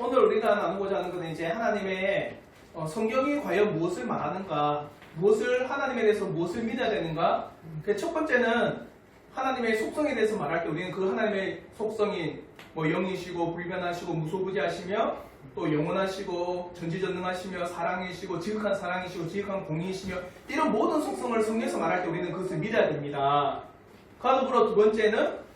오늘 우리가 나누고자 하는 것은 이제 하나님의 성경이 과연 무엇을 말하는가, 무엇을 하나님에 대해서 무엇을 믿어야 되는가. 그 첫 번째는 하나님의 속성에 대해서 말할 때 우리는 그 하나님의 속성이 영이시고 불변하시고 무소부지하시며 또 영원하시고 전지전능하시며 사랑이시고 지극한 사랑이시고 지극한 공의이시며 이런 모든 속성을 성경에서 말할 때 우리는 그것을 믿어야 됩니다. 그와 더불어 두 번째는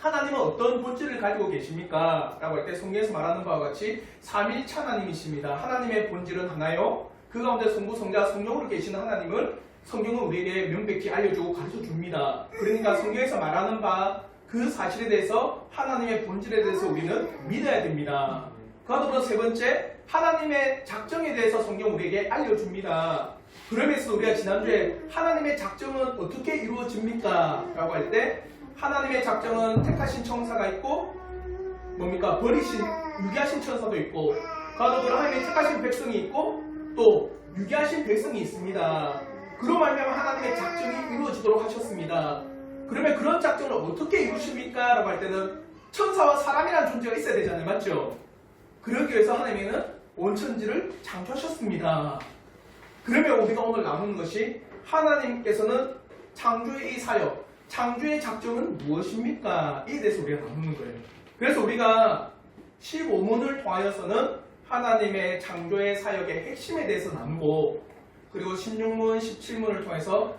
하나님은 어떤 본질을 가지고 계십니까? 라고 할 때 성경에서 말하는 바와 같이 삼위일체 하나님이십니다. 하나님의 본질은 하나요. 그 가운데 성부, 성자, 성령으로 계시는 하나님을 성경은 우리에게 명백히 알려주고 가르쳐줍니다. 그러니까 성경에서 말하는 바 그 사실에 대해서 하나님의 본질에 대해서 우리는 믿어야 됩니다. 그와 더불어 세 번째, 하나님의 작정에 대해서 성경 우리에게 알려줍니다. 그러면서 우리가 지난주에 하나님의 작정은 어떻게 이루어집니까? 라고 할 때 하나님의 작정은 택하신 천사가 있고 뭡니까? 버리신 유기하신 천사도 있고 그와 더불어 하나님의 택하신 백성이 있고 또 유기하신 백성이 있습니다. 그로 말미암아 하나님의 작정이 이루어지도록 하셨습니다. 그러면 그런 작정을 어떻게 이루십니까? 라고 할 때는 천사와 사람이라는 존재가 있어야 되잖아요. 맞죠? 그러기 위해서 하나님은 온 천지를 창조하셨습니다. 그러면 우리가 오늘 나누는 것이 하나님께서는 창조의 이 사역, 창조의 작정은 무엇입니까? 이에 대해서 우리가 나누는 거예요. 그래서 우리가 15문을 통하여서는 하나님의 창조의 사역의 핵심에 대해서 나누고 그리고 16문, 17문을 통해서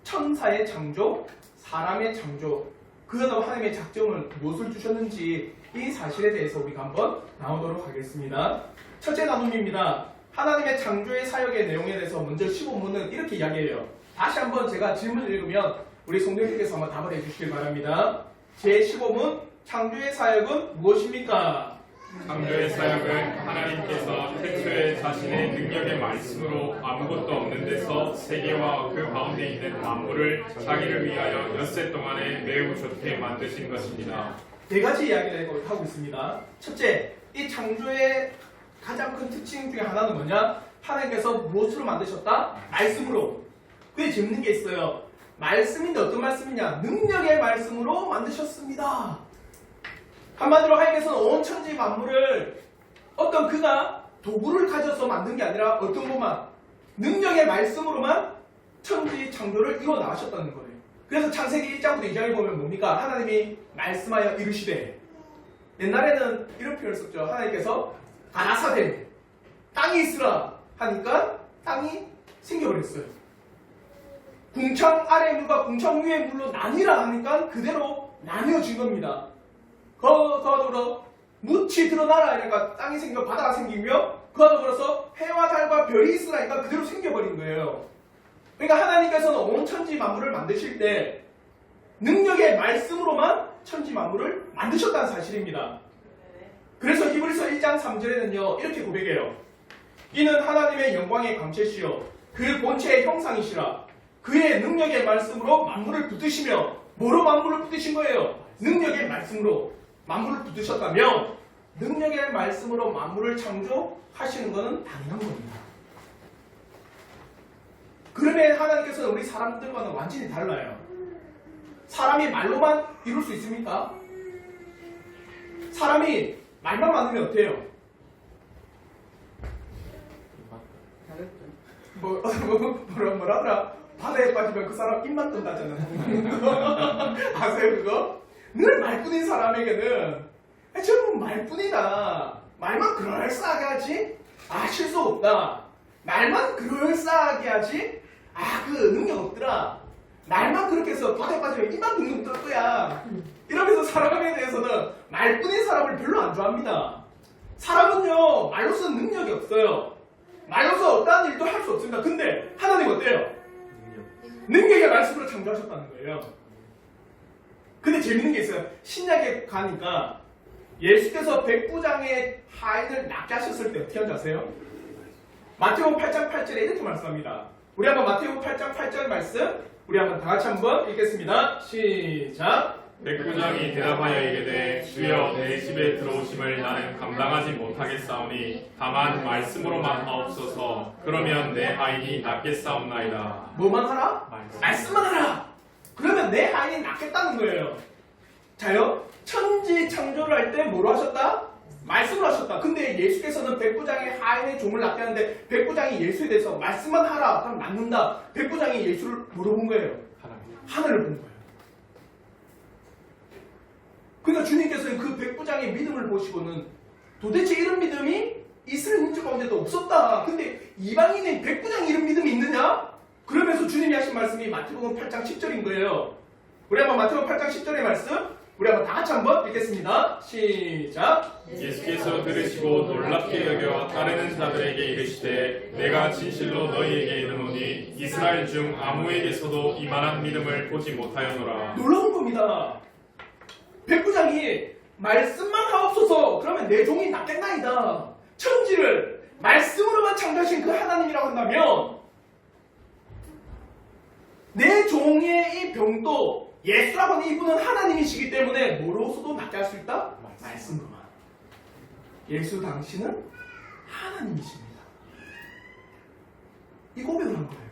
천사의 창조, 사람의 창조, 그러다 하나님의 작정을 무엇을 주셨는지 이 사실에 대해서 우리가 한번 나오도록 하겠습니다. 첫째 나눔입니다. 하나님의 창조의 사역의 내용에 대해서 먼저 15문은 이렇게 이야기해요. 다시 한번 제가 질문을 읽으면 우리 성령님께서 한번 답을 해주시길 바랍니다. 제15문, 창조의 사역은 무엇입니까? 창조의 사역은 하나님께서 태초에 자신의 능력의 말씀으로 아무것도 없는 데서 세계와 그 가운데 있는 만물을 자기를 위하여 엿새 동안에 매우 좋게 만드신 것입니다. 네 가지 이야기를 하고 있습니다. 첫째, 이 창조의 가장 큰 특징 중에 하나는 뭐냐? 하나님께서 무엇으로 만드셨다? 말씀으로. 그게 재밌는 게 있어요. 말씀인데 어떤 말씀이냐? 능력의 말씀으로 만드셨습니다. 한마디로 하나님께서는 온 천지 만물을 어떤 그가 도구를 가져서 만든 게 아니라 어떤 것만 능력의 말씀으로만 천지 창조를 이루어 나가셨다는 거예요. 그래서 창세기 1장부터 2장에 보면 뭡니까? 하나님이 말씀하여 이르시되, 옛날에는 이런 표현을 썼죠. 하나님께서 가라사대 땅이 있으라 하니까 땅이 생겨버렸어요. 궁창 아래 물과 궁창 위의 물로 나뉘라 하니까 그대로 나뉘어진 겁니다. 그와 더불어 묻이 드러나라 하니까 땅이 생겨 바다가 생기며 그와 더불어서 해와 달과 별이 있으라니까 그대로 생겨버린 거예요. 그러니까 하나님께서는 온 천지 만물을 만드실 때 능력의 말씀으로만 천지 만물을 만드셨다는 사실입니다. 그래서 히브리서 1장 3절에는요 이렇게 고백해요. 이는 하나님의 영광의 광채시요 그 본체의 형상이시라. 그의 능력의 말씀으로 만물을 붙드시며, 뭐로 만물을 붙드신 거예요? 능력의 말씀으로 만물을 붙드셨다면 능력의 말씀으로 만물을 창조하시는 것은 당연한 겁니다. 그러면 하나님께서는 우리 사람들과는 완전히 달라요. 사람이 말로만 이룰 수 있습니까? 사람이 말만 많으면 어때요? 뭐라더라? 바다에 빠지면 그 사람 입만 뜬다잖아요. 아세요 그거? 늘 말뿐인 사람에게는 전부 말뿐이다. 말만 그럴싸하게 하지? 실수 없다. 말만 그럴싸하게 하지? 그 능력 없더라. 말만 그렇게 해서 바다에 빠지면 입만 둥둥 뜰 거야. 이러면서 사람에 대해서는 말뿐인 사람을 별로 안 좋아합니다. 사람은요 말로서는 능력이 없어요. 말로서 어떠한 일도 할 수 없습니다. 근데 하나님 어때요? 능력의 말씀으로 창조하셨다는 거예요. 근데 재밌는 게 있어요. 신약에 가니까 예수께서 백부장의 하인을 낫게 하셨을 때 어떻게 한지 아세요? 마태복음 8장 8절에 이렇게 말씀합니다. 우리 한번 마태복음 8장 8절 말씀 우리 한번 다 같이 한번 읽겠습니다. 시작. 백부장이 대답하여 이르되 주여 내 집에 들어오심을 나는 감당하지 못하겠사오니 다만 말씀으로만 하옵소서. 그러면 내 하인이 낫겠사옵나이다. 뭐만 하라? 말씀만 하라. 그러면 내 하인이 낫겠다는 거예요. 자요, 천지 창조를 할 때 뭐로 하셨다? 말씀으로 하셨다. 근데 만약에 예수께서는 백부장의 하인의 종을 낫게 하는데 백부장이 예수에 대해서 말씀만 하라 그럼 낫는다. 백부장이 예수를 뭐로 본 거예요? 하늘을 본 거예요. 그러니까 주님께서는 그 백부장의 믿음을 보시고는 도대체 이런 믿음이 이스라엘 민족 가운데도 없었다. 근데 이방인의 백부장이 이런 믿음이 있느냐? 그러면서 주님이 하신 말씀이 마태복음 8장 10절인 거예요. 우리 한번 마태복음 8장 10절의 말씀 우리 한번 다 같이 한번 읽겠습니다. 시작. 예수께서 들으시고 놀랍게 여겨 따르는 자들에게 이르시되 내가 진실로 너희에게 이르노니 이스라엘 중 아무에게서도 이만한 믿음을 보지 못하였노라. 놀라운 겁니다. 백부장이 말씀만 하옵소서 그러면 내 종이 낫겠나이다. 천지를 말씀으로만 창조하신 그 하나님이라고 한다면 내 종의 이 병도 예수라고 하는 이분은 하나님이시기 때문에 뭐로서도 낫게 할 수 있다? 말씀으로만. 예수 당신은 하나님이십니다. 이 고백을 한 거예요.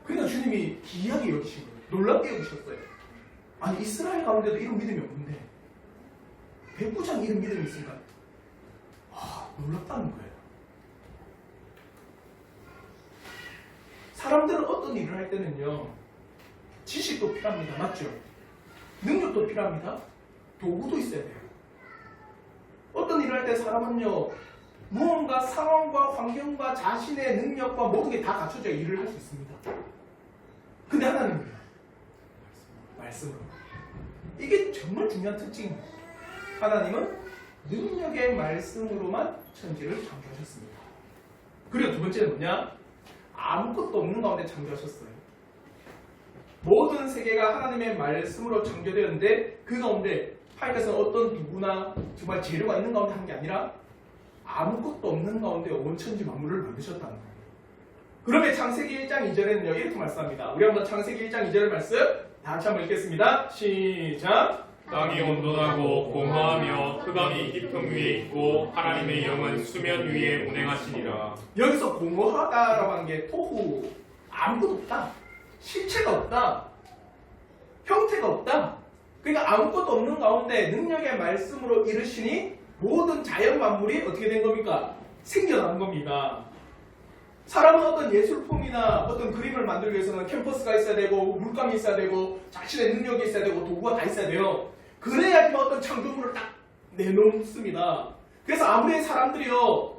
그러니까 주님이 기이하게 여기신 거예요. 놀랍게 여기셨어요. 아니 이스라엘 가운데도 이런 믿음이 없는데 백부장이 이런 믿음이 있으니까 놀랍다는 거예요. 사람들은 어떤 일을 할 때는요 지식도 필요합니다. 맞죠? 능력도 필요합니다. 도구도 있어야 돼요. 어떤 일을 할 때 사람은요 무언가 상황과 환경과 자신의 능력과 모든 게 다 갖춰져야 일을 할 수 있습니다. 근데 하나님은요 말씀으로. 이게 정말 중요한 특징입니다. 하나님은 능력의 말씀으로만 천지를 창조하셨습니다. 그리고 두 번째는 뭐냐? 아무것도 없는 가운데 창조하셨어요. 모든 세계가 하나님의 말씀으로 창조되었는데 그 가운데 하나님께서는 어떤 누구나 정말 재료가 있는 가운데 한 게 아니라 아무것도 없는 가운데 온 천지 만물을 만드셨다는 거예요. 그러면 창세기 1장 2절에는요 이렇게 말씀합니다. 우리 한번 창세기 1장 2절 말씀 다 같이 한번 읽겠습니다. 시작. 땅이 온돈하고 공허하며 흑암이 깊음 위에 있고 하나님의 영은 수면 위에 운행하시니라. 여기서 공허하다라고 하는 게 토후, 아무것도 없다, 실체가 없다, 형태가 없다. 그러니까 아무것도 없는 가운데 능력의 말씀으로 이르시니 모든 자연 만물이 어떻게 된 겁니까? 생겨난 겁니다. 사람은 어떤 예술품이나 어떤 그림을 만들기 위해서는 캔버스가 있어야 되고 물감이 있어야 되고 자신의 능력이 있어야 되고 도구가 다 있어야 돼요. 그래야지만 어떤 창조물을 딱 내놓습니다. 그래서 아무리 사람들이요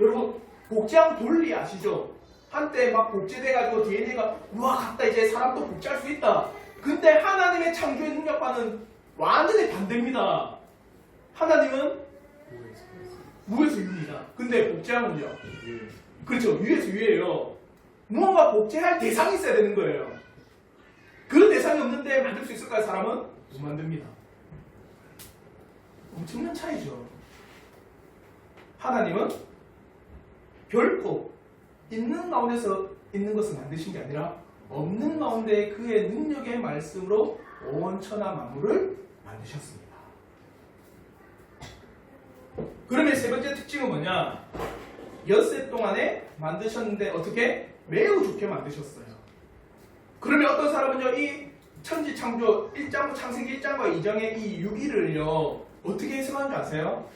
여러분 복제한 돌리 아시죠? 한때 막 복제돼가지고 DNA가 우와 같다 이제 사람도 복제할 수 있다. 근데 하나님의 창조의 능력과는 완전히 반대입니다. 하나님은 무에서 유입니다. 근데 복제하면요 그렇죠. 유에서 유예요. 무언가 복제할 대상이 있어야 되는 거예요. 그 대상이 없는데 만들 수 있을까요? 사람은 못 만듭니다. 엄청난 차이죠. 하나님은 결코 있는 가운데서 있는 것을 만드신 게 아니라 없는 가운데 그의 능력의 말씀으로 온 천하 만물을 만드셨습니다. 그러면 세 번째 특징은 뭐냐? 엿새 동안에 만드셨는데 어떻게? 매우 좋게 만드셨어요. 그러면 어떤 사람은요 이 천지 창조 1장 창세기 1장과 2장의 이 6일을요 어떻게 해석하는 줄 아세요?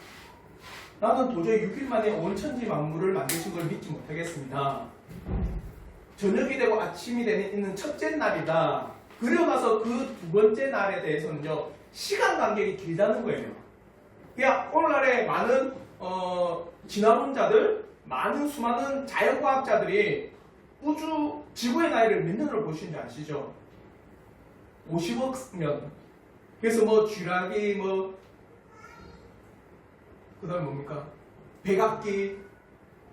나는 도저히 6일 만에 온 천지 만물을 만드신 걸 믿지 못하겠습니다. 저녁이 되고 아침이 되는 첫째 날이다. 그리고 나서 그 두 번째 날에 대해서는요 시간 간격이 길다는 거예요. 그냥 오늘날에 많은 진화론자들, 많은 수많은 자연과학자들이 우주 지구의 나이를 몇 년으로 보시는지 아시죠? 50억 년. 그래서 뭐 쥐라기 그 다음에 뭡니까? 백악기,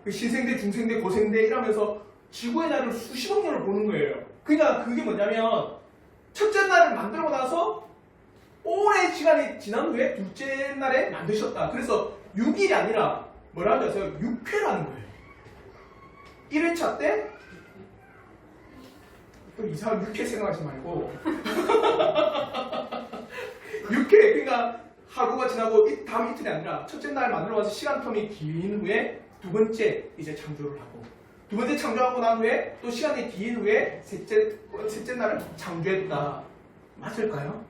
신생대, 중생대, 고생대 이러면서 지구의 나이를 수십억 년을 보는 거예요. 그러니까 그게 뭐냐면 첫째 날을 만들고 나서 오랜 시간이 지난 후에 둘째 날에 만드셨다. 그래서 6일이 아니라 뭐라고 하세요? 6회라는 거예요. 1회차 때 또 이상한 6회 생각하지 말고 6회 그러니까 하루가 지나고 다음 이틀이 아니라 첫째 날 만들어 가서 시간 텀이 긴 후에 두 번째 이제 창조를 하고 두 번째 창조하고 난 후에 또 시간이 긴 후에 셋째 날을 창조했다. 맞을까요?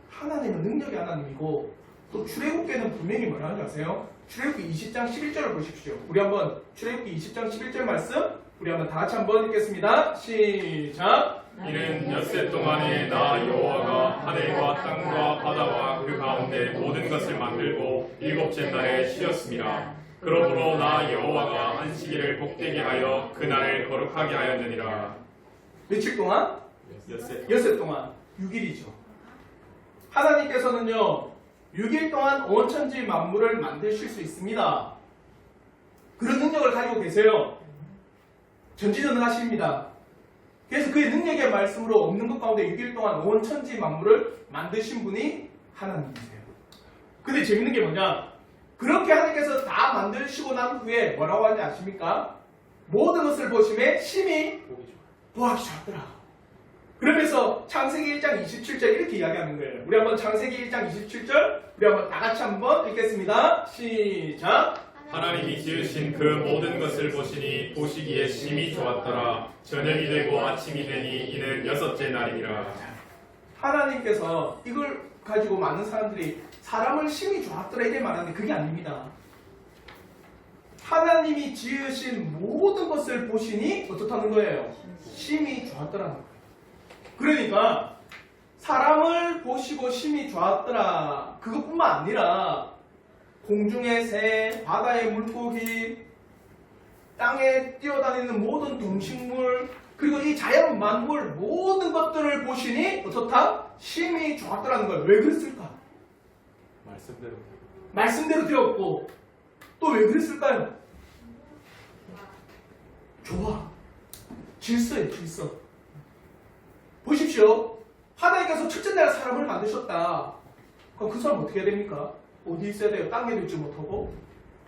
하나님은 능력의 하나님이고 또 출애굽기에는 분명히 뭐라는 줄 아세요? 출애굽기 20장 11절을 보십시오. 우리 한번 출애굽기 20장 11절 말씀 우리 한번 다 같이 한번 읽겠습니다. 시작. 이는 엿새 동안에 나 여호와가 하늘과 땅과 바다와 그 가운데 모든 것을 만들고 일곱째 날에 쉬었습니다. 그러므로 나 여호와가 안식일을 복되게 하여 그날을 거룩하게 하였느니라. 며칠 동안? 엿새 동안 6일이죠. 하나님께서는요 6일 동안 온 천지 만물을 만드실 수 있습니다. 그런 능력을 가지고 계세요. 전지전능하십니다. 그래서 그의 능력의 말씀으로 없는 것 가운데 6일 동안 온 천지 만물을 만드신 분이 하나님이세요. 근데 재밌는 게 뭐냐? 그렇게 하나님께서 다 만드시고 난 후에 뭐라고 하는지 아십니까? 모든 것을 보심에 심히 보기 좋았더라. 그러면서 창세기 1장 27절 이렇게 이야기하는 거예요. 우리 한번 창세기 1장 27절 우리 한번 다 같이 한번 읽겠습니다. 시작. 하나님이 지으신 그 모든 것을 보시니 보시기에 심히 좋았더라. 저녁이 되고 아침이 되니 이는 여섯째 날이니라. 하나님께서 이걸 가지고 많은 사람들이 사람을 심히 좋았더라 이렇게 말하는데 그게 아닙니다. 하나님이 지으신 모든 것을 보시니 어떻다는 거예요? 심히 좋았더라는 거예요. 그러니까 사람을 보시고 심히 좋았더라 그것뿐만 아니라 공중의 새, 바다의 물고기, 땅에 뛰어다니는 모든 동식물 그리고 이 자연 만물 모든 것들을 보시니 어떻다? 심히 좋았더라는 거예요. 왜 그랬을까? 말씀대로 되었고 또 왜 그랬을까요? 좋아. 질서예요. 질서. 보십시오. 하나님께서 첫째 날 사람을 만드셨다. 그럼 그 사람 어떻게 해야 됩니까? 어디 있어야 돼요? 땅에도 있지 못하고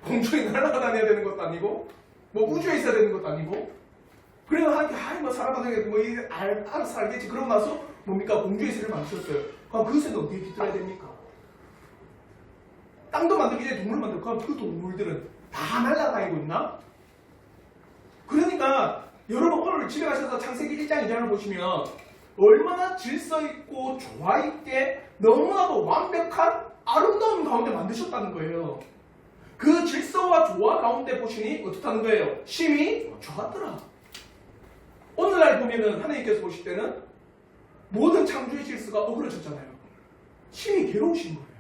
공중에 날아다녀야 되는 것도 아니고 뭐 우주에 있어야 되는 것도 아니고 그래서 하나님께 아이 뭐 살아가는 뭐 알아서 알겠지. 그러고 나서 뭡니까? 공중에 새를 만드셨어요. 그럼 그 새는 어디에 깃들어야 됩니까? 땅도 만들기 전에 동물을 만들고 그럼 그 동물들은 다 날아다니고 있나? 그러니까 여러분 오늘 집에 가셔서 창세기 1장 2장을 보시면 얼마나 질서 있고 조화 있게 너무나도 완벽한 아름다운 가운데 만드셨다는 거예요. 그 질서와 조화 가운데 보시니 어떻다는 거예요? 심히 좋았더라. 오늘날 보면은 하나님께서 보실 때는 모든 창조의 질서가 어그러졌잖아요. 심히 괴로우신 거예요.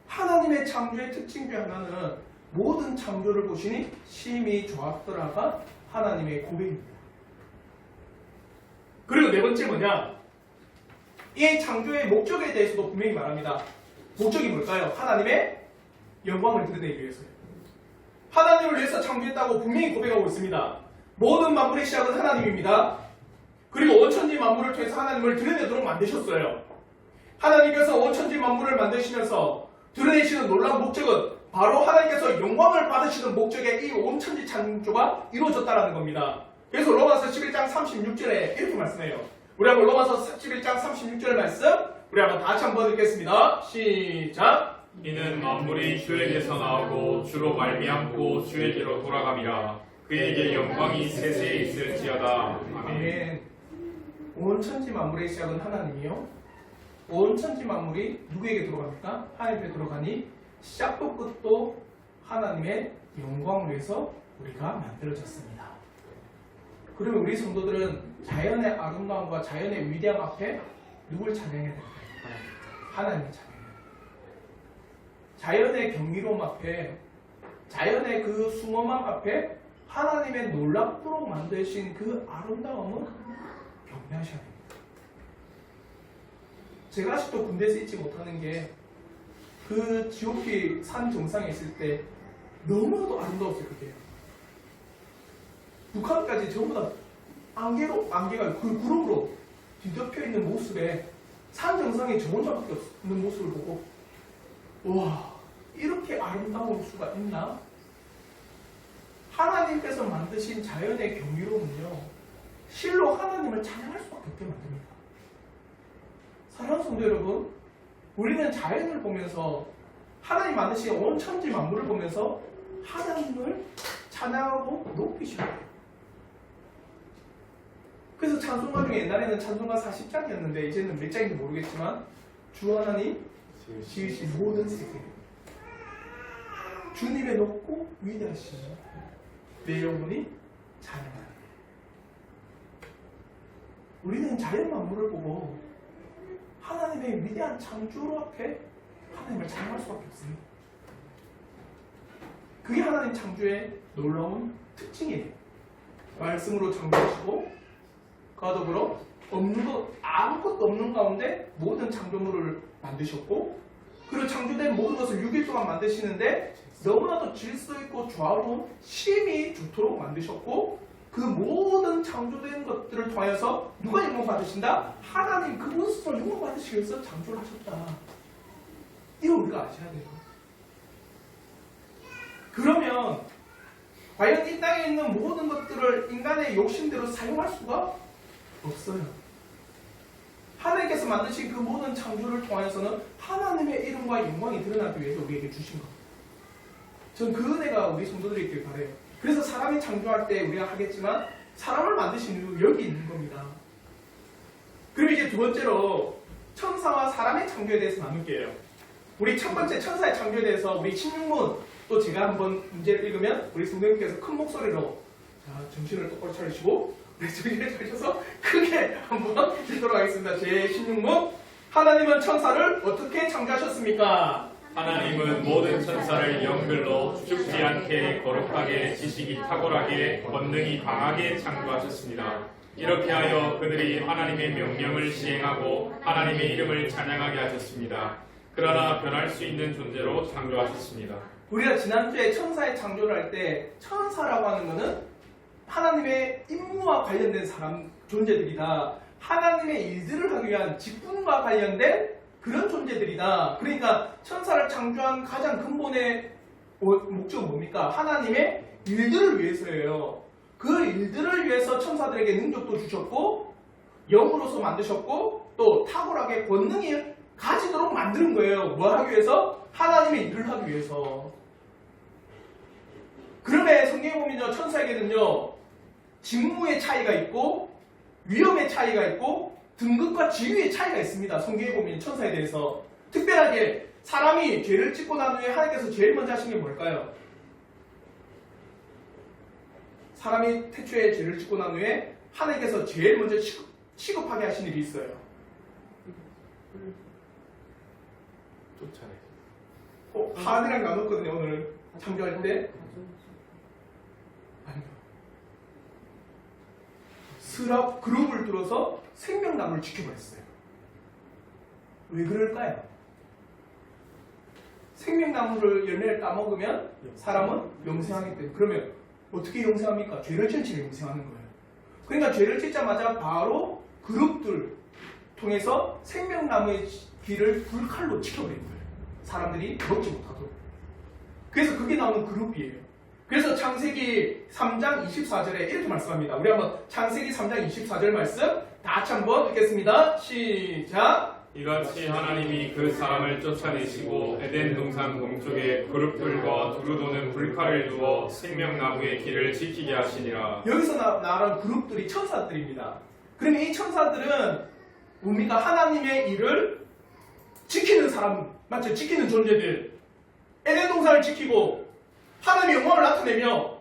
하나님의 창조의 특징 중 하나는 모든 창조를 보시니 심히 좋았더라가 하나님의 고백입니다. 그리고 네 번째 뭐냐? 이 창조의 목적에 대해서도 분명히 말합니다. 목적이 뭘까요? 하나님의 영광을 드러내기 위해서요. 하나님을 위해서 창조했다고 분명히 고백하고 있습니다. 모든 만물의 시작은 하나님입니다. 그리고 온천지 만물을 통해서 하나님을 드러내도록 만드셨어요. 하나님께서 온천지 만물을 만드시면서 드러내시는 놀라운 목적은 바로 하나님께서 영광을 받으시는 목적에 이 온천지 창조가 이루어졌다는 겁니다. 그래서 로마서 11장 36절에 이렇게 말씀해요. 우리 한번 로마서 11장 36절 말씀 우리 한번 다 같이 한번 읽겠습니다. 시작. 이는 만물이 주에게서 나오고 주로 말미암고 주에게로 돌아감이라. 그에게 영광이 세세에 있을지어다. 아멘. 온천지 만물의 시작은 하나님이요. 온천지 만물이 누구에게 들어갑니까? 하나님께 들어가니 시작도 끝도 하나님의 영광을 위해서 우리가 만들어졌습니다. 그러면 우리 성도들은 자연의 아름다움과 자연의 위대함 앞에 누굴 찬양해야 될까요? 하나님을 찬양해야 돼요. 자연의 경이로움 앞에 자연의 그 숭엄함 앞에 하나님의 놀랍도록 만드신 그 아름다움은 경배하셔야 됩니다. 제가 아직도 군대에서 잊지 못하는 게 그 GOP 산 정상에 있을 때 너무나도 아름다웠어요. 그게 북한까지 전부 다 안개가 그 구름으로 뒤덮여 있는 모습에 산 정상에 저 혼자밖에 없는 모습을 보고 와 이렇게 아름다울 수가 있나? 하나님께서 만드신 자연의 경이로움은요 실로 하나님을 찬양할 수밖에 없게 만듭니다. 사랑하는 성도 여러분, 우리는 자연을 보면서 하나님 만드신 온 천지 만물을 보면서 하나님을 찬양하고 높이셔야 돼요. 그래서 찬송가 중에 옛날에는 찬송가 40장이었는데 이제는 몇 장인지 모르겠지만 주 하나님 지으신 모든 세계 주님의 높고 위대하신 내 영혼이 찬양하리. 우리는 자연 만물을 보고 하나님의 위대한 창조 앞에 하나님을 찬양할 수밖에 없습니다. 그게 하나님 창조의 놀라운 특징이에요. 말씀으로 창조하시고 그와 더불어 없는 것, 아무것도 없는 가운데 모든 창조물을 만드셨고 그리고 창조된 모든 것을 6일 동안 만드시는데 너무나도 질서 있고 조화로운 쉼이 좋도록 만드셨고 그 모든 창조된 것들을 통하여서 누가 영광 받으신다? 하나님 그분스스로 영광 받으시기 위해서 창조를 하셨다. 이거 우리가 아셔야 돼요. 그러면 과연 이 땅에 있는 모든 것들을 인간의 욕심대로 사용할 수가 없어요. 하나님께서 만드신 그 모든 창조를 통하여서는 하나님의 이름과 영광이 드러나기 위해서 우리에게 주신 겁니다. 전 그 은혜가 우리 성도들이 있길 바라요. 그래서 사람이 창조할 때 우리가 하겠지만 사람을 만드신 이유 여기 있는 겁니다. 그럼 이제 두 번째로 천사와 사람의 창조에 대해서 나눌게요. 우리 첫 번째 천사의 창조에 대해서 우리 16문 또 제가 한번 문제를 읽으면 우리 성도님께서 큰 목소리로 자, 정신을 똑바로 차리시고 우리 정신을 차리셔서 크게 한번 읽도록 하겠습니다. 제 16문 하나님은 천사를 어떻게 창조하셨습니까? 하나님은 모든 천사를 영글로 죽지 않게 거룩하게 지식이 탁월하게 권능이 강하게 창조하셨습니다. 이렇게 하여 그들이 하나님의 명령을 시행하고 하나님의 이름을 찬양하게 하셨습니다. 그러나 변할 수 있는 존재로 창조하셨습니다. 우리가 지난주에 천사의 창조를 할 때 천사라고 하는 것은 하나님의 임무와 관련된 사람 존재들이다. 하나님의 일들을 하기 위한 직분과 관련된 그런 존재들이다. 그러니까 천사를 창조한 가장 근본의 목적은 뭡니까? 하나님의 일들을 위해서예요. 그 일들을 위해서 천사들에게 능력도 주셨고 영으로서 만드셨고 또 탁월하게 권능이 가지도록 만드는 거예요. 뭐 하기 위해서? 하나님의 일을 하기 위해서. 그러면 성경에 보면요, 천사에게는요 직무의 차이가 있고 위험의 차이가 있고 등급과 지위의 차이가 있습니다. 성경에 보면 천사에 대해서 특별하게 사람이 죄를 짓고 난 후에 하나님께서 제일 먼저 하신 게 뭘까요? 사람이 태초에 죄를 짓고 난 후에 하나님께서 제일 먼저 취급하게 하신 일이 있어요. 쫓아내. 하은이랑 나눴거든요. 오늘 창조할 때. 아니요. 스랍 그룹을 들어서 생명나무를 지켜버렸어요. 왜 그럴까요? 생명나무를 열매를 따먹으면 사람은 영생하기 때문에. 그러면 어떻게 영생합니까? 죄를 지은 채 영생하는 거예요. 그러니까 죄를 짓자마자 바로 그룹들 통해서 생명나무의 길을 불칼로 지켜버린 거예요. 사람들이 먹지 못하도록. 그래서 그게 나오는 그룹이에요. 그래서 창세기 3장 24절에 이렇게 말씀합니다. 우리 한번 창세기 3장 24절 말씀 다 같이 한번 읽겠습니다. 시작. 이같이 하나님이 그 사람을 쫓아내시고 에덴 동산 동쪽에 그룹들과 두루도는 불칼을 두어 생명나무의 길을 지키게 하시니라. 여기서 나오는 그룹들이 천사들입니다. 그러면 이 천사들은 뭡니까? 하나님의 일을 지키는 사람, 맞죠? 지키는 존재들. 에덴 동산을 지키고 하나님의 영광을 나타내며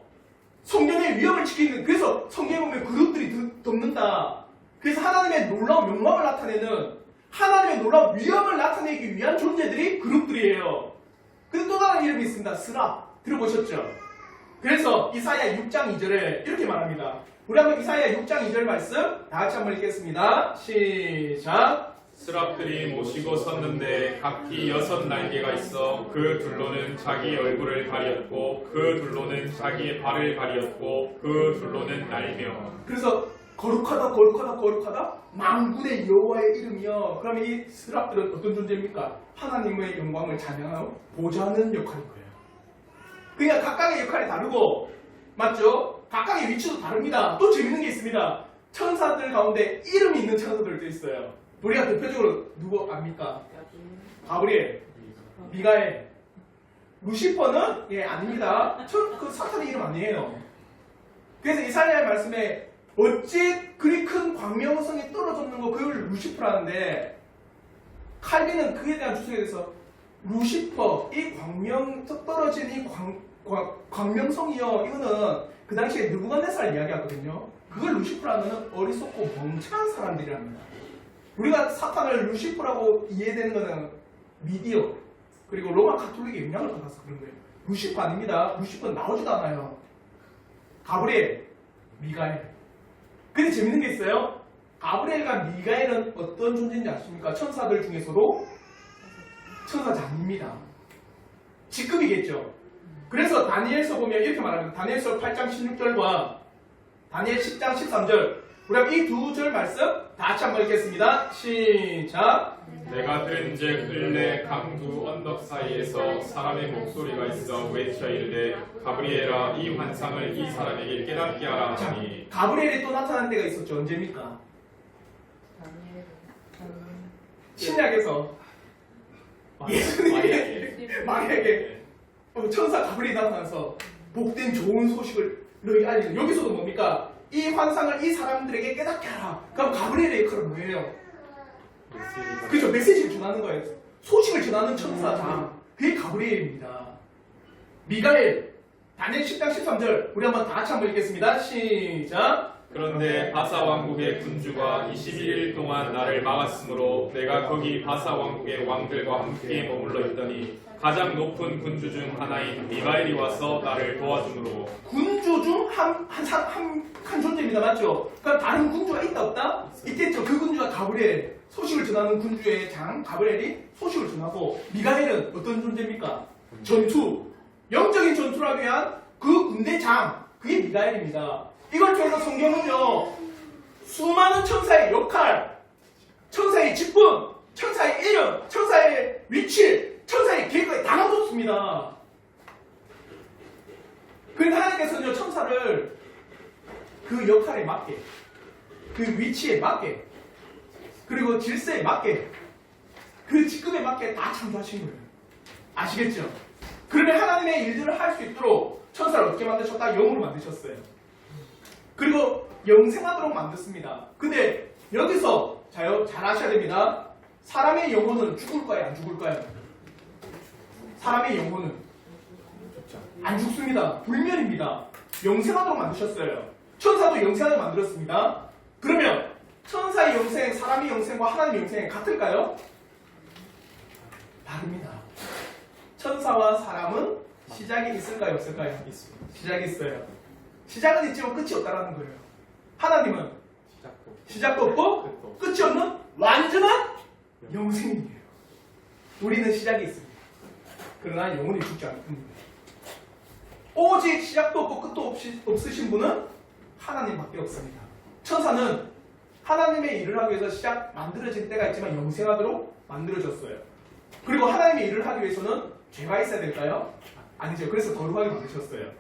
성경의 위엄을 지키는, 그래서 성경에 보면 그룹들이 덮는다. 그래서 하나님의 놀라운 영광을 나타내는, 하나님의 놀라운 위엄을 나타내기 위한 존재들이 그룹들이에요. 근데 또 다른 이름이 있습니다. 스라. 들어보셨죠? 그래서 이사야 6장 2절에 이렇게 말합니다. 우리 한번 이사야 6장 2절 말씀 다 같이 한번 읽겠습니다. 시작. 스랍들이 모시고 섰는데 각기 6 날개가 있어 그 둘로는 자기 얼굴을 가렸고 그 둘로는 자기의 발을 가렸고 그 둘로는 날며. 그래서 거룩하다 거룩하다 거룩하다 만군의 여호와의 이름이요. 그러면 이 스랍들은 어떤 존재입니까? 하나님의 영광을 찬양하고 보좌하는 역할인 거예요. 그러니까 각각의 역할이 다르고, 맞죠? 각각의 위치도 다릅니다. 또 재밌는 게 있습니다. 천사들 가운데 이름이 있는 천사들도 있어요. 우리가 대표적으로 누구 압니까? 가브리엘, 미가엘, 루시퍼는 아닙니다. 그 사탄의 이름 아니에요. 그래서 이사야의 말씀에 어찌 그리 큰 광명성이 떨어졌는 거 그걸 루시퍼라는데 칼빈은 그에 대한 주석에 대해서 루시퍼 이 광명 떨어진 이 광명성이요 이거는 그 당시에 느부갓네살 이야기하거든요. 그걸 루시퍼라는 어리석고 멍청한 사람들이랍니다. 우리가 사탄을 루시퍼라고 이해되는 거는 미디어 그리고 로마 가톨릭의 영향을 받아서 그런 거예요. 루시퍼 아닙니다. 루시퍼는 나오지도 않아요. 가브리엘, 미가엘. 근데 재밌는 게 있어요. 가브리엘과 미가엘은 어떤 존재인지 아십니까? 천사들 중에서도 천사장입니다. 직급이겠죠. 그래서 다니엘서 보면 이렇게 말합니다. 다니엘서 8장 16절과 다니엘 10장 13절. 우리 이 두 절 말씀 다 같이 한번 읽겠습니다. 시작. 내가 들은즉 을레 강두 언덕 사이에서 사람의 목소리가 있어 외쳐 이르되 가브리엘아 이 환상을 이 사람에게 깨닫게 하라 자, 하니 가브리엘이 또 나타난 때가 있었죠. 언제입니까? 신약에서 예수님이 마리아에게 천사 가브리엘이 나타나서 복된 좋은 소식을 너희에게 알리는 여기서도 뭡니까? 이 환상을 이 사람들에게 깨닫게 하라. 그럼 가브리엘의 역할은 뭐예요? 그죠? 메시지를 전하는 거예요. 소식을 전하는 천사장. 그게 가브리엘입니다. 미가엘, 다니엘 10장 13절. 우리 한번 다 같이 한번 읽겠습니다. 시작. 그런데 바사 왕국의 군주가 21일 동안 나를 막았으므로 내가 거기 바사 왕국의 왕들과 함께 머물러 있더니 가장 높은 군주 중 하나인 미가엘이 와서 나를 도와주므로 군주 중 한 존재입니다. 맞죠? 그럼 다른 군주가 있다 없다? 있겠죠. 그 군주가 가브리엘, 소식을 전하는 군주의 장 가브리엘이 소식을 전하고 미가엘은 어떤 존재입니까? 전투, 영적인 전투를 위한 그 군대 장, 그게 미가엘입니다. 이걸 통해서 성경은요 수많은 천사의 역할, 천사의 직분, 천사의 이름, 천사의 위치, 천사의 계획을 다 나눠줬습니다. 그러니까 하나님께서는요 천사를 그 역할에 맞게, 그 위치에 맞게, 그리고 질서에 맞게, 그 직급에 맞게 다 창조하신 거예요. 아시겠죠? 그러면 하나님의 일들을 할 수 있도록 천사를 어떻게 만드셨다? 영으로 만드셨어요. 그리고 영생하도록 만들었습니다. 근데 여기서 잘 아셔야 됩니다. 사람의 영혼은 죽을까요? 안 죽을까요? 사람의 영혼은 안 죽습니다. 불멸입니다. 영생하도록 만드셨어요. 천사도 영생하도록 만들었습니다. 그러면 천사의 영생, 사람의 영생과 하나님의 영생 같을까요? 다릅니다. 천사와 사람은 시작이 있을까요? 없을까요? 있습니다. 시작이 있어요. 시작은 있지만 끝이 없다라는 거예요. 하나님은 시작도 없고 끝이 없는 완전한 영생이에요. 우리는 시작이 있습니다. 그러나 영혼이 죽지 않을 뿐입니다. 오직 시작도 없고 끝도 없으신 분은 하나님밖에 없습니다. 천사는 하나님의 일을 하기 위해서 시작 만들어진 때가 있지만 영생하도록 만들어졌어요. 그리고 하나님의 일을 하기 위해서는 죄가 있어야 될까요? 아니죠. 그래서 거룩하게 만드셨어요.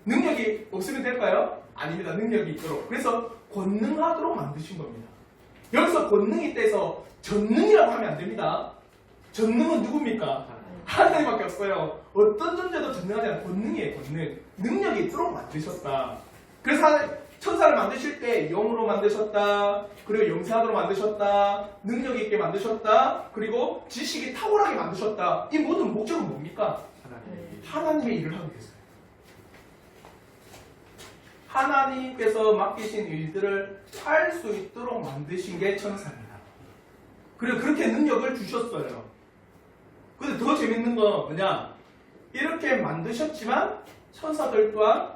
능력이 없으면 될까요? 아닙니다. 능력이 있도록. 그래서 권능하도록 만드신 겁니다. 여기서 권능이 떼서 전능이라고 하면 안 됩니다. 전능은 누굽니까? 하나님밖에 없어요. 어떤 존재도 전능하지 않은 권능이에요. 권능. 능력이 있도록 만드셨다. 그래서 천사를 만드실 때 영으로 만드셨다. 그리고 영생하도록 만드셨다. 능력 있게 만드셨다. 그리고 지식이 탁월하게 만드셨다. 이 모든 목적은 뭡니까? 하나님의 일을 하기 위해서요. 하나님께서 맡기신 일들을 할 수 있도록 만드신 게 천사입니다. 그리고 그렇게 능력을 주셨어요. 근데 더 재밌는 건 뭐냐? 이렇게 만드셨지만 천사들 또한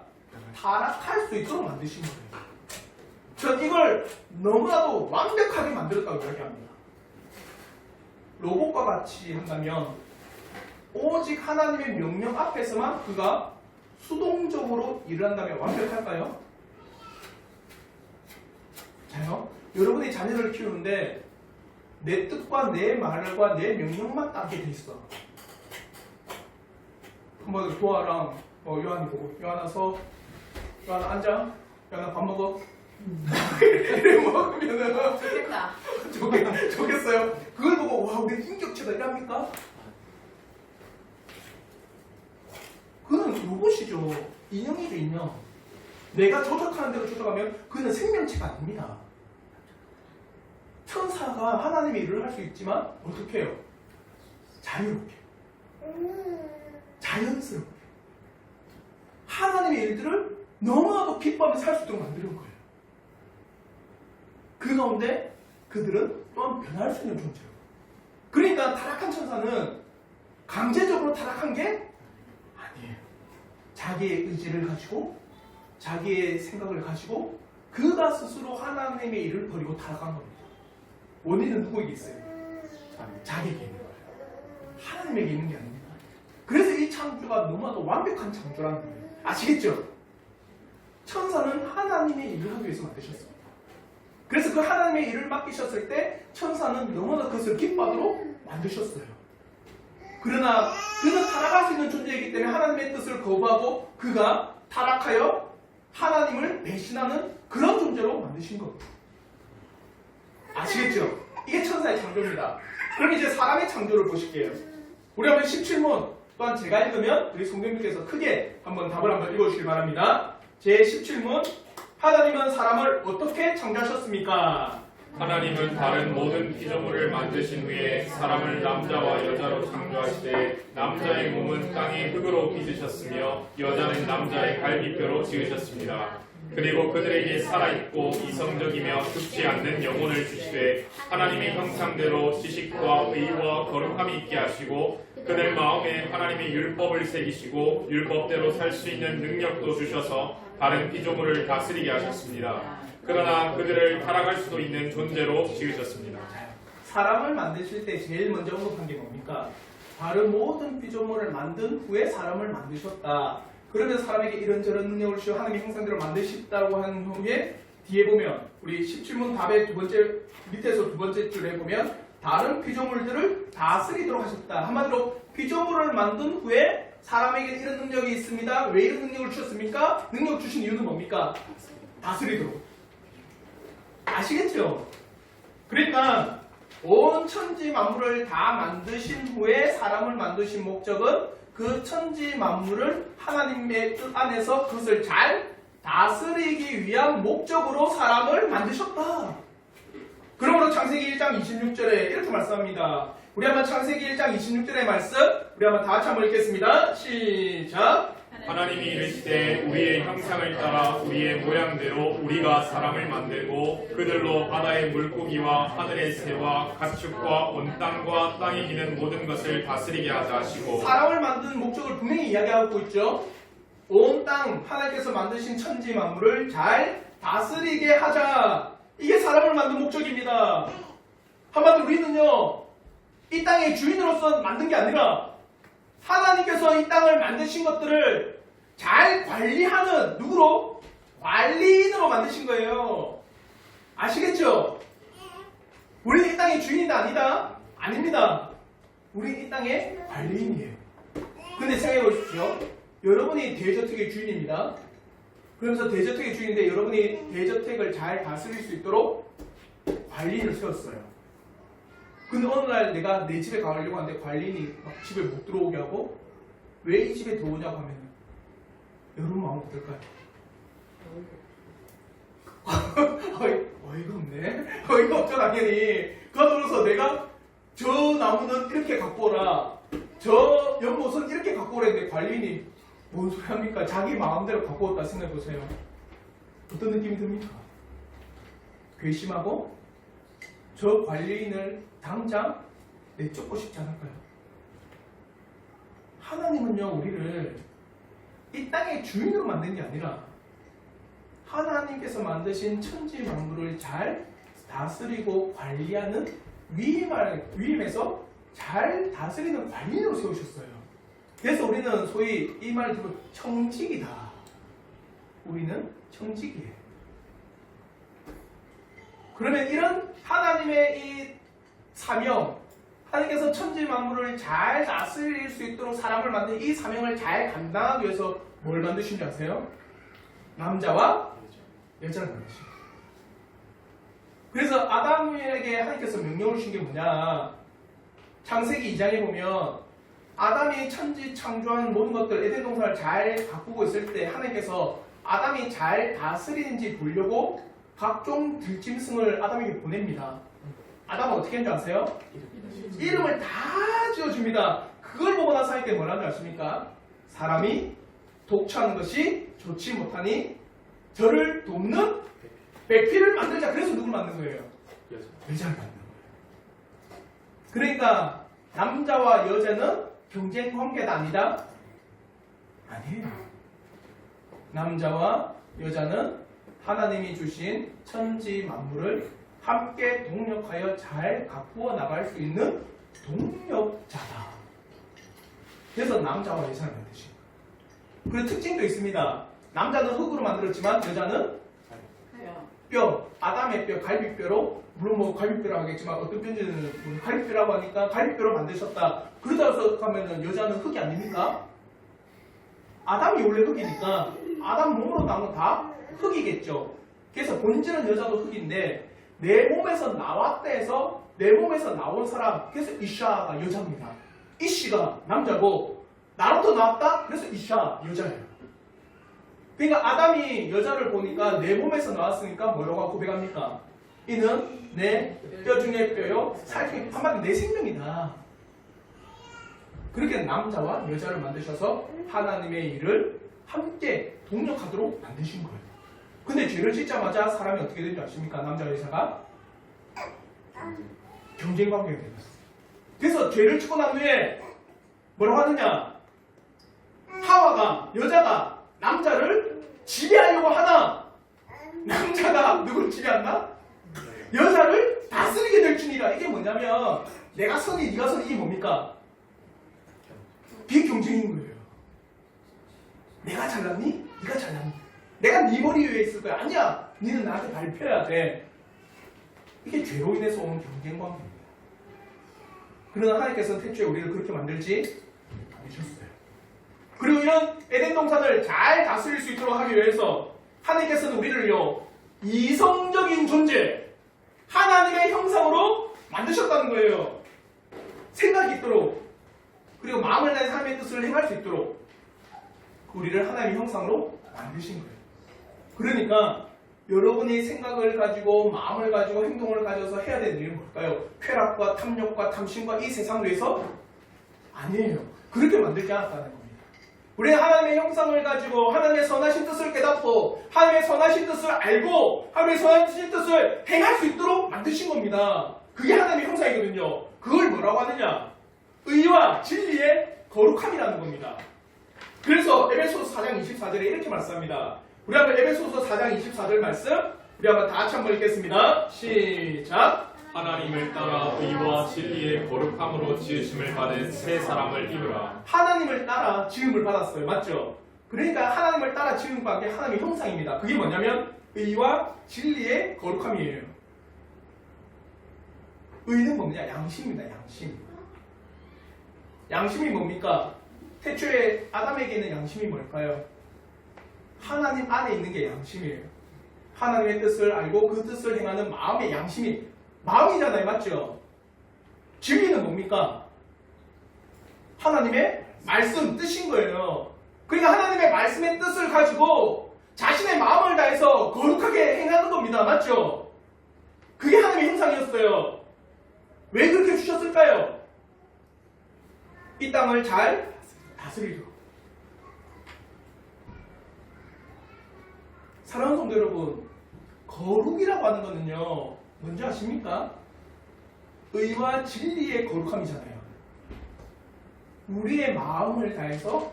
타락할 수 있도록 만드신 거예요. 전 이걸 너무나도 완벽하게 만들었다고 이야기합니다. 로봇과 같이 한다면 오직 하나님의 명령 앞에서만 그가 수동적으로 일을 한다면 완벽할까요? 자요? 여러분이 자녀를 키우는데 내 뜻과 내 말과 내 명령만 따르게 돼 있어. 한번 도아랑 요한이 보고 요한아 앉아. 요한아 밥 먹어. 이래 먹으면은 좋겠다. 좋겠어요. 그걸 보고 와 우리 인격체가 이랍니까? 그건 로봇이죠. 인형이죠 인형. 내가 조작하는 대로 조작하면 그는 생명체가 아닙니다. 천사가 하나님의 일을 할 수 있지만 어떻게 해요? 자유롭게, 자연스럽게 하나님의 일들을 너무나도 기뻐하며 살 수 있도록 만드는 거예요. 그 가운데 그들은 또한 변할 수 있는 존재예요. 그러니까 타락한 천사는 강제적으로 타락한 게 아니에요. 자기의 의지를 가지고 자기의 생각을 가지고 그가 스스로 하나님의 일을 버리고 타락한 겁니다. 원인은 누구에게 있어요? 자기에게 있는 거예요. 하나님에게 있는 게 아닙니다. 그래서 이 창조가 너무나도 완벽한 창조라는 거예요. 아시겠죠? 천사는 하나님의 일을 하기 위해서 만드셨습니다. 그래서 그 하나님의 일을 맡기셨을 때 천사는 너무나 그것을 기뻐하도록 만드셨어요. 그러나 그는 타락할 수 있는 존재이기 때문에 하나님의 뜻을 거부하고 그가 타락하여 하나님을 배신하는 그런 존재로 만드신 겁니다. 아시겠죠? 이게 천사의 창조입니다. 그럼 이제 사람의 창조를 보실게요. 우리 한번 17문 또한 제가 읽으면 우리 성경님께서 크게 한번 답을 한번 읽어주시기 바랍니다. 제 17문 하나님은 사람을 어떻게 창조하셨습니까? 하나님은 다른 모든 피조물을 만드신 후에 사람을 남자와 여자로 창조하시되 남자의 몸은 땅의 흙으로 빚으셨으며 여자는 남자의 갈비뼈로 지으셨습니다. 그리고 그들에게 살아있고 이성적이며 죽지 않는 영혼을 주시되 하나님의 형상대로 지식과 의와 거룩함이 있게 하시고 그들 마음에 하나님의 율법을 새기시고 율법대로 살 수 있는 능력도 주셔서 다른 피조물을 다스리게 하셨습니다. 그러나 그들을 타락할 수도 있는 존재로 지으셨습니다. 사람을 만드실 때 제일 먼저 언급한 게 뭡니까? 다른 모든 피조물을 만든 후에 사람을 만드셨다. 그러면서 사람에게 이런저런 능력을 주시고 하나님의 형상대로 만드셨다고 한 후에 뒤에 보면 우리 17문 답의 두 번째 밑에서 두 번째 줄에 보면 다른 피조물들을 다스리도록 하셨다. 한마디로 피조물을 만든 후에 사람에게 이런 능력이 있습니다. 왜 이런 능력을 주셨습니까? 능력 주신 이유는 뭡니까? 다스리도록. 아시겠죠? 그러니까 온 천지 만물을 다 만드신 후에 사람을 만드신 목적은 그 천지 만물을 하나님의 뜻 안에서 그것을 잘 다스리기 위한 목적으로 사람을 만드셨다. 그러므로 창세기 1장 26절에 이렇게 말씀합니다. 우리 한번 창세기 1장 26절의 말씀 우리 한번 다 같이 한번 읽겠습니다. 시작. 하나님이 이르시되 우리의 형상을 따라 우리의 모양대로 우리가 사람을 만들고 그들로 바다의 물고기와 하늘의 새와 가축과 온 땅과 땅에 기는 모든 것을 다스리게 하자 하시고 사람을 만든 목적을 분명히 이야기하고 있죠. 온 땅 하나님께서 만드신 천지 만물을 잘 다스리게 하자. 이게 사람을 만든 목적입니다. 한마디로 우리는요 이 땅의 주인으로서 만든 게 아니라 하나님께서 이 땅을 만드신 것들을 잘 관리하는 누구로? 관리인으로 만드신 거예요. 아시겠죠? 우리는 이 땅의 주인이다 아니다? 아닙니다. 우리는 이 땅의 관리인이에요. 근데 생각해 보십시오. 여러분이 대저택의 주인입니다. 그러면서 대저택의 주인인데 여러분이 대저택을 잘 다스릴 수 있도록 관리인을 세웠어요. 근데 어느 날 내가 내 집에 가려고 하는데 관리인이 막 집에 못 들어오게 하고 왜 이 집에 들어오냐고 하면 여러분 마음 어떨까요? 어이가 없네. 어이가 없죠 당연히. 그러면서 내가 저 나무는 이렇게 갖고 오라, 저 연못은 이렇게 갖고 오라 했는데 관리인이 뭔 소리 합니까? 자기 마음대로 갖고 왔다 생각해보세요. 어떤 느낌이 듭니까? 괘씸하고 저 관리인을 당장 내쫓고 싶지 않을까요? 하나님은요 우리를 이 땅의 주인으로 만든 게 아니라 하나님께서 만드신 천지 만물을 잘 다스리고 관리하는 위임에서 잘 다스리는 관리인으로 세우셨어요. 그래서 우리는 소위 이 말을 듣고 청직이다. 우리는 청직이에요. 그러면 이런 하나님의 이 사명, 하나님께서 천지 만물을 잘 다스릴 수 있도록 사람을 만든 이 사명을 잘 감당하기 위해서 뭘 만드신 줄 아세요? 남자와 여자를 만드신 거예요. 그래서 아담에게 하나님께서 명령을 주신 게 뭐냐? 창세기 2장에 보면 아담이 천지 창조한 모든 것들 에덴 동산을 잘 가꾸고 있을 때 하나님께서 아담이 잘 다스리는지 보려고 각종 들짐승을 아담에게 보냅니다. 아담은 어떻게 했는지 아세요? 이름을 다 지어줍니다. 그걸 보고 나서 할 때 뭐라는 줄 아십니까? 사람이 독처하는 것이 좋지 못하니 저를 돕는 배필을 만들자. 그래서 누굴 만든 거예요? 여자를 만든 거예요. 그러니까 남자와 여자는 경쟁 관계가 아니다? 아니에요. 남자와 여자는 하나님이 주신 천지 만물을 함께 동력하여 잘 가꾸어 나갈 수 있는 동력자다. 그래서 남자와 여자를 만드신 거예요. 그리고 특징도 있습니다. 남자는 흙으로 만들었지만 여자는 뼈, 아담의 뼈, 갈비뼈로, 물론 뭐 갈비뼈라고 하겠지만 어떤 편지는 갈비뼈라고 하니까 갈비뼈로 만드셨다. 그러다 하면은 여자는 흙이 아닙니까? 아담이 원래 흙이니까 아담 몸으로 나온 건 다 흙이겠죠. 그래서 본질은 여자도 흙인데 내 몸에서 나왔다 해서 내 몸에서 나온 사람, 그래서 이샤가 여자입니다. 이씨가 남자고 나로부터 나왔다? 그래서 이샤 여자예요. 그러니까 아담이 여자를 보니까 내 몸에서 나왔으니까 뭐라고 고백합니까? 이는 내 뼈 중에 뼈요, 살 중에 한마디 내 생명이다. 그렇게 남자와 여자를 만드셔서 하나님의 일을 함께 동력하도록 만드신 거예요. 근데 죄를 짓자마자 사람이 어떻게 되는지 아십니까? 남자와 여자가 경쟁 관계가 되었어요. 그래서 죄를 짓고 난 후에 뭐라고 하느냐? 하와가, 여자가 남자를 지배하려고 하나? 남자가 누구를 지배한다? 여자를 다스리게 될 줄이라. 이게 뭐냐면 내가 선이 네가 선이 이게 뭡니까? 비경쟁인 거예요. 내가 잘났니? 네가 잘났니? 내가 네 머리 위에 있을 거야. 아니야. 너는 나한테 발표해야 돼. 이게 죄로 인해서 온 경쟁 관계입니다. 그러나 하나님께서는 태초에 우리를 그렇게 만들지 않으셨어요. 그리고 이런 에덴 동산을 잘 다스릴 수 있도록 하기 위해서 하나님께서는 우리를요, 이성적인 존재, 하나님의 형상으로 만드셨다는 거예요. 생각이 있도록, 그리고 마음을 다해 삶의 뜻을 행할 수 있도록 우리를 하나님의 형상으로 만드신 거예요. 그러니까 여러분이 생각을 가지고 마음을 가지고 행동을 가져서 해야 되는 일은 뭘까요? 쾌락과 탐욕과 탐심과 이 세상을 위해서? 아니에요. 그렇게 만들지 않았다는 겁니다. 우리는 하나님의 형상을 가지고 하나님의 선하신 뜻을 깨닫고 하나님의 선하신 뜻을 알고 하나님의 선하신 뜻을 행할 수 있도록 만드신 겁니다. 그게 하나님의 형상이거든요. 그걸 뭐라고 하느냐? 의와 진리의 거룩함이라는 겁니다. 그래서 에베소서 4장 24절에 이렇게 말씀합니다. 우리 한번 에베소서 4장 24절 말씀 우리 한번 다 같이 한번 읽겠습니다. 시작. 하나님을 따라 의와 진리의 거룩함으로 지으심을 받은 새 사람을 입으라. 하나님을 따라 지음을 받았어요. 맞죠? 그러니까 하나님을 따라 지음을 받은 게 하나님의 형상입니다. 그게 뭐냐면 의와 진리의 거룩함이에요. 의는 뭡니까? 양심입니다. 양심. 양심이 뭡니까? 태초에 아담에게 있는 양심이 뭘까요? 하나님 안에 있는 게 양심이에요. 하나님의 뜻을 알고 그 뜻을 행하는 마음의 양심이 마음이잖아요. 맞죠? 진리는 뭡니까? 하나님의 말씀, 뜻인 거예요. 그러니까 하나님의 말씀의 뜻을 가지고 자신의 마음을 다해서 거룩하게 행하는 겁니다. 맞죠? 그게 하나님의 형상이었어요. 왜 그렇게 주셨을까요? 이 땅을 잘 다스리도록. 사랑하는 성도 여러분, 거룩이라고 하는 거는요, 뭔지 아십니까? 의와 진리의 거룩함이잖아요. 우리의 마음을 다해서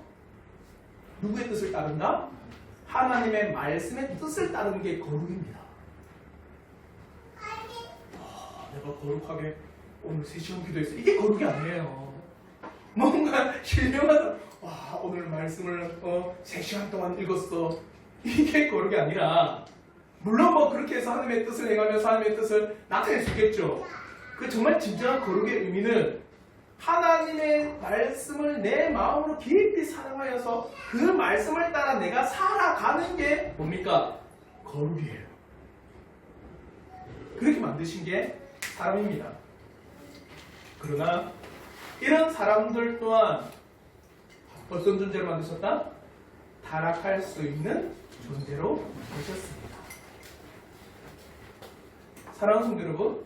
누구의 뜻을 따른다? 하나님의 말씀의 뜻을 따르는 게 거룩입니다. 내가 거룩하게 오늘 3시간 기도했어. 이게 거룩이 아니에요. 뭔가 신령하다. 와, 오늘 말씀을 3시간 동안 읽었어. 이게 거룩이 아니라, 물론 뭐 그렇게 해서 하나님의 뜻을 행하면서 하나님의 뜻을 나타낼 수 있겠죠. 그 정말 진정한 거룩의 의미는 하나님의 말씀을 내 마음으로 깊이 사랑하여서 그 말씀을 따라 내가 살아가는 게 뭡니까? 거룩이에요. 그렇게 만드신 게 사람입니다. 그러나 이런 사람들 또한 어떤 존재를 만드셨다? 타락할 수 있는 존재로 보셨습니다. 사랑하는 성도 여러분,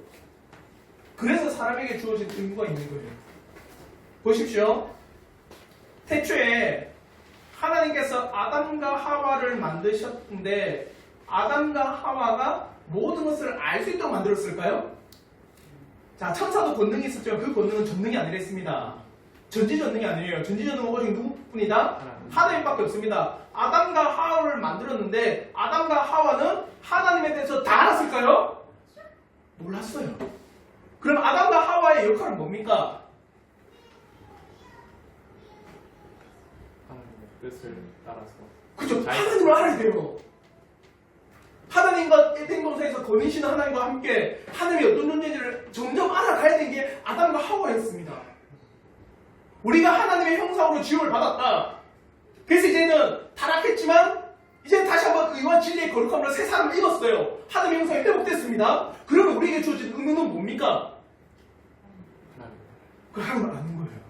그래서 사람에게 주어진 의무가 있는 거예요. 보십시오. 태초에 하나님께서 아담과 하와를 만드셨는데 아담과 하와가 모든 것을 알 수 있도록 만들었을까요? 자, 천사도 권능이 있었죠. 그 권능은 전능이 아니랬습니다. 전지전능이 아니에요. 전지전능은 오직 누구뿐이다? 하나님밖에 없습니다. 아담과 하와를 만들었는데 아담과 하와는 하나님에 대해서 다 알았을까요? 몰랐어요. 그럼 아담과 하와의 역할은 뭡니까? 하나님의 뜻을 따라서 그죠? 하나님을 알아야 돼요. 하나님과 에덴 동산에서 거니시는 하나님과 함께 하나님이 어떤 존재인지를 점점 알아가야 되는 게 아담과 하와였습니다. 우리가 하나님의 형상으로 지음을 받았다. 그래서 이제는 타락했지만 이제 다시 한번 의와 진리의 거룩함으로 새 사람을 입었어요. 하나님의 형상이 회복됐습니다. 그러면 우리에게 주어진 의무는 뭡니까? 그 하나님을 아는 거예요.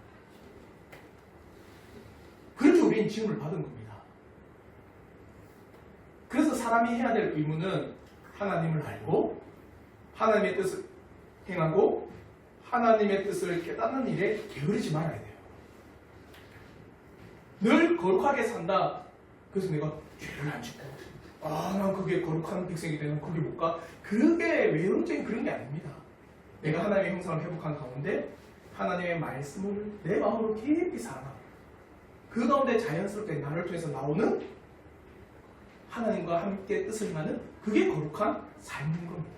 그렇게 우리는 지음을 받은 겁니다. 그래서 사람이 해야 될 의무는 하나님을 알고 하나님의 뜻을 행하고 하나님의 뜻을 깨닫는 일에 게으르지 말아야 돼요. 늘 거룩하게 산다. 그래서 내가 죄를 안 짓고 난 그게 거룩한 백성이 되면 거기 못 가. 그게 외형적인 그런 게 아닙니다. 내가 하나님의 형상을 회복한 가운데 하나님의 말씀을 내 마음으로 깊이 살아. 그 가운데 자연스럽게 나를 통해서 나오는 하나님과 함께 뜻을 행하는 그게 거룩한 삶인 겁니다.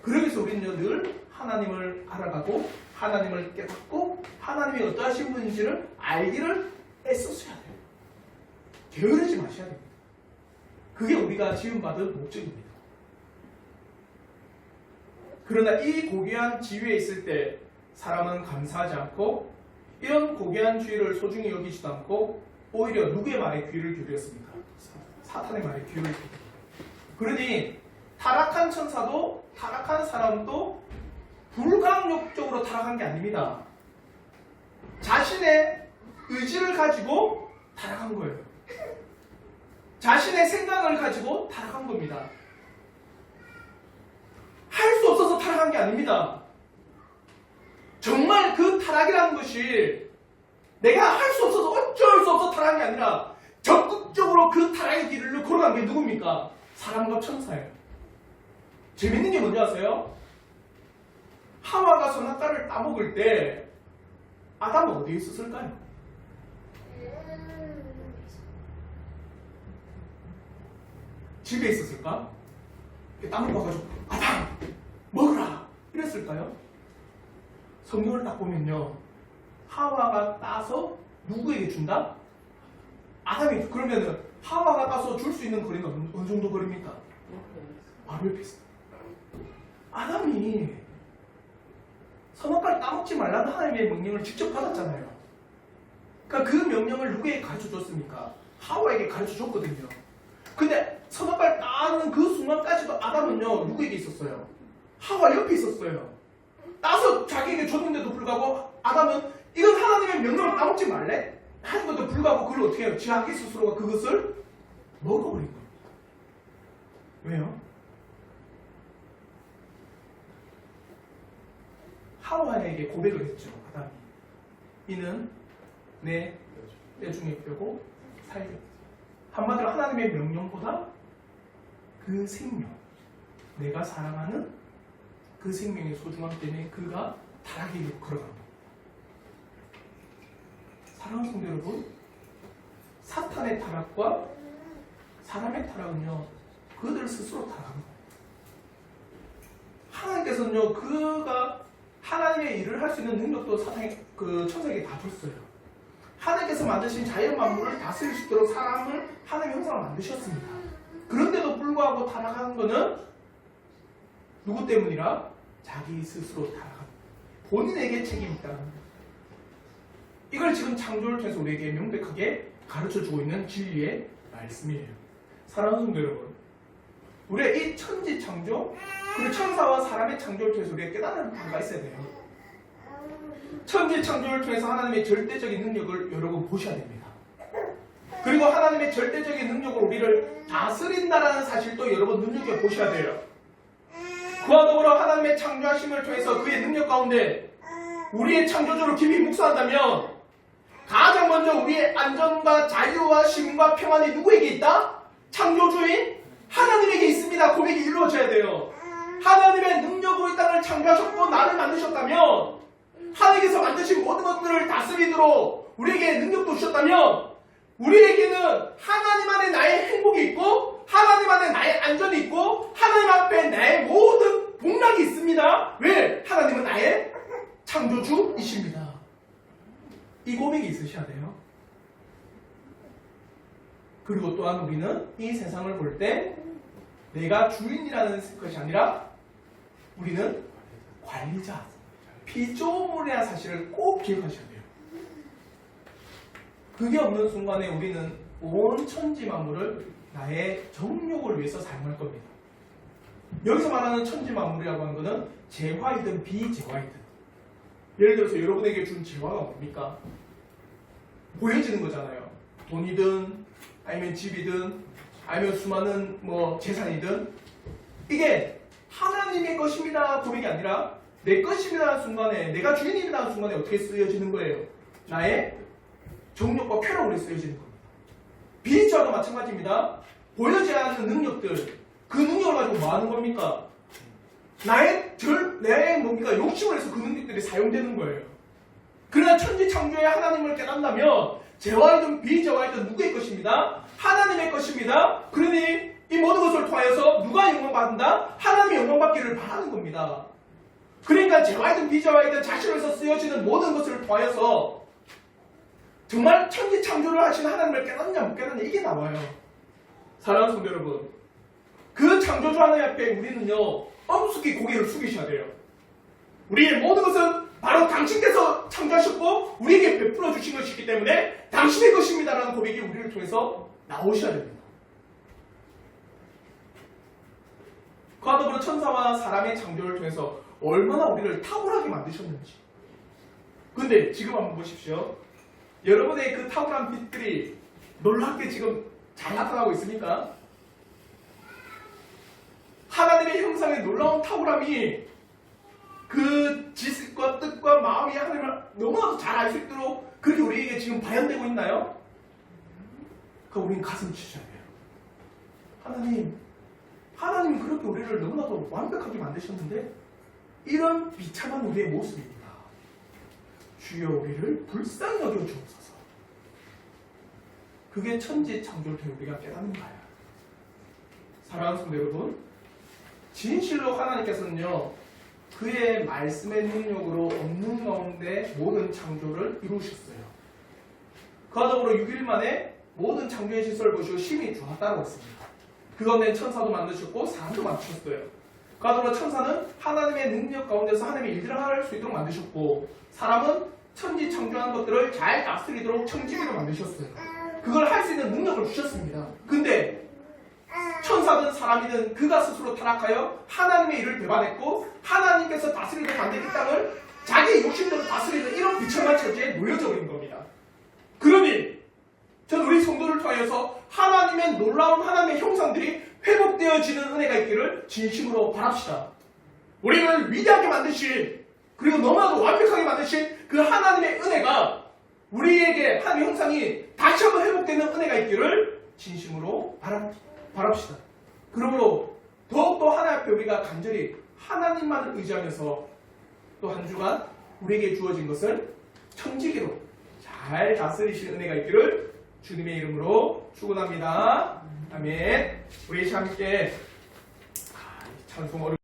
그러기 위해서 우리는 늘 하나님을 알아가고 하나님을 깨닫고 하나님이 어떠하신 분인지를 알기를 애써야 돼요. 게으르지 마셔야 됩니다. 그게 우리가 지음받은 목적입니다. 그러나 이 고귀한 지위에 있을 때 사람은 감사하지 않고 이런 고귀한 지위를 소중히 여기지도 않고 오히려 누구의 말에 귀를 기울였습니까? 사탄의 말에 귀를 기울였습니다. 그러니 타락한 천사도 타락한 사람도 불강력적으로 타락한 게 아닙니다. 자신의 의지를 가지고 타락한 거예요. 자신의 생각을 가지고 타락한 겁니다. 할 수 없어서 타락한 게 아닙니다. 정말 그 타락이라는 것이 내가 할 수 없어서 어쩔 수 없어서 타락한 게 아니라 적극적으로 그 타락의 길을 걸어간 게 누굽니까? 사람과 천사예요. 재밌는 게 뭔지 아세요? 하와가 선악과를 따먹을 때 아담은 어디에 있었을까요? 집에 있었을까? 땅을 봐가지고 아담 먹으라 이랬을까요? 성경을 딱 보면요, 하와가 따서 누구에게 준다? 아담이. 그러면은 하와가 따서 줄 수 있는 거리는 어느 정도 거리입니까? 바로 옆에 있어요. 아담이 선악과를 따먹지 말라는 하나님의 명령을 직접 받았잖아요. 그러니까 그 명령을 누구에게 가르쳐 줬습니까? 하와에게 가르쳐 줬거든요. 근데 선악과를 따는 그 순간까지도 아담은요, 누구에게 있었어요? 하와 옆에 있었어요. 따서 자기에게 줬는데도 불구하고 아담은 이건 하나님의 명령을 따먹지 말래? 하는 것도 불구하고 그걸 어떻게 해요? 자기 스스로가 그것을 먹어버린 겁니다. 왜요? 하와에게 고백을 했죠. 아담이. 이는 내 뼈중의 뼈고 살이. 한마디로 하나님의 명령보다 그 생명, 내가 사랑하는 그 생명의 소중함 때문에 그가 타락의 길로 걸어간 겁니다. 사랑하는 성도 여러분, 사탄의 타락과 사람의 타락은요, 그들 스스로 타락한 겁니다. 하나님께서는요, 그가 하나님의 일을 할 수 있는 능력도 천사에게 다 줬어요. 하나님께서 만드신 자연 만물을 다스릴 수 있도록 사람을 하나님의 형상으로 만드셨습니다. 그런데도 불구하고 타락한 것은 누구 때문이라? 자기 스스로 타락한 본인에게 책임이 있다는 겁니다. 이걸 지금 창조를 통해서 우리에게 명백하게 가르쳐주고 있는 진리의 말씀이에요. 사랑하는 성도 여러분, 우리가 이 천지 창조, 그리고 천사와 사람의 창조를 통해서 우리가 깨달은 바가 있어야 돼요. 천지 창조를 통해서 하나님의 절대적인 능력을 여러분 보셔야 됩니다. 그리고 하나님의 절대적인 능력으로 우리를 다스린다라는 사실도 여러분 눈여겨보셔야 돼요. 그와 더불어 하나님의 창조하심을 통해서 그의 능력 가운데 우리의 창조주를 깊이 묵상한다면 가장 먼저 우리의 안전과 자유와 쉼과 평안이 누구에게 있다? 창조주인 하나님에게 있습니다. 고백이 이루어져야 돼요. 하나님의 능력으로 이 땅을 창조하셨고 나를 만드셨다면, 하나님께서 만드신 모든 것들을 다스리도록 우리에게 능력도 주셨다면, 우리에게는 하나님 안에 나의 행복이 있고 하나님 안에 나의 안전이 있고 하나님 앞에 나의 모든 복락이 있습니다. 왜? 하나님은 나의 창조주이십니다. 이 고백이 있으셔야 돼요. 그리고 또한 우리는 이 세상을 볼 때 내가 주인이라는 것이 아니라 우리는 관리자, 피조물이라는 사실을 꼭 기억하셔야 돼요. 그게 없는 순간에 우리는 온 천지 만물을 나의 정욕을 위해서 사용할 겁니다. 여기서 말하는 천지 만물이라고 하는 것은 재화이든 비재화이든, 예를 들어서 여러분에게 준 재화가 뭡니까? 보여지는 거잖아요. 돈이든 아니면 집이든 아니면 수많은 재산이든, 이게 하나님의 것입니다 고백이 아니라 내 것입니다라는 순간에, 내가 주인이라는 순간에 어떻게 쓰여지는 거예요? 나의 정욕과 쾌락으로 쓰여지는 겁니다. 비재화도 마찬가지입니다. 보여지지 않는 능력들, 그 능력을 가지고 뭐 하는 겁니까? 나의 욕심을 해서 그 능력들이 사용되는 거예요. 그러나 천지 창조의 하나님을 깨닫다면 재화이든 비재화이든 누구의 것입니다? 하나님의 것입니다. 그러니 이 모든 것을 통하여서 누가 영광받는다? 하나님이 영광받기를 바라는 겁니다. 그러니까 재화이든 비재화이든 자신에서 쓰여지는 모든 것을 통하여서 정말 천지 창조를 하신 하나님을 깨닫냐 못 깨닫냐, 이게 나와요. 사랑하는 성도 여러분, 그 창조주 하나님 앞에 우리는요 엄숙히 고개를 숙이셔야 돼요. 우리의 모든 것은 바로 당신께서 창조하셨고 우리에게 베풀어 주신 것이기 때문에 당신의 것입니다라는 고백이 우리를 통해서 나오셔야 됩니다. 그와 더불어 천사와 사람의 창조를 통해서 얼마나 우리를 탁월하게 만드셨는지. 근데 지금 한번 보십시오. 여러분의 그 탁월한 빛들이 놀랍게 지금 잘 나타나고 있습니까? 하나님의 형상의 놀라운 탁월함이 그 지식과 뜻과 마음이 하나님을 너무나도 잘 알 수 있도록 그렇게 우리에게 지금 발현되고 있나요? 그럼 우리는 가슴을 치셔야 돼요. 하나님 그렇게 우리를 너무나도 완벽하게 만드셨는데 이런 비참한 우리의 모습입니다. 주여 우리를 불쌍히 여겨주옵소서. 그게 천지 창조를 통해 우리가 깨닫는 거예요. 사랑하는 성도 여러분, 진실로 하나님께서는요 그의 말씀의 능력으로 없는 가운데 모든 창조를 이루셨어요. 그와 더불어 6일 만에 모든 창조의 시설을 보시고 심히 좋았다고 했습니다. 그 가운데 천사도 만드셨고 사람도 만드셨어요. 그와 더불어 천사는 하나님의 능력 가운데서 하나님의 일들을 할 수 있도록 만드셨고, 사람은 천지 창조한 것들을 잘 다스리도록 청지기로 만드셨어요. 그걸 할 수 있는 능력을 주셨습니다. 근데 천사든 사람이든 그가 스스로 타락하여 하나님의 일을 배반했고 하나님께서 다스리도록 만든 이 땅을 자기의 욕심대로 다스리는 이런 비참한 처지에 놓여져 버린 겁니다. 그러니 저는 우리 성도를 통하여서 하나님의 놀라운 하나님의 형상들이 회복되어지는 은혜가 있기를 진심으로 바랍시다. 우리를 위대하게 만드신, 그리고 너무나도 완벽하게 만드신 그 하나님의 은혜가 우리에게 하나님의 형상이 다시 한번 회복되는 은혜가 있기를 진심으로 바랍시다. 그러므로 더욱더 하나님 앞에 우리가 간절히 하나님만을 의지하면서 또 한 주간 우리에게 주어진 것을 청지기로 잘 다스리실 은혜가 있기를 주님의 이름으로 축원합니다. 아멘. 우리 함께 찬송 어려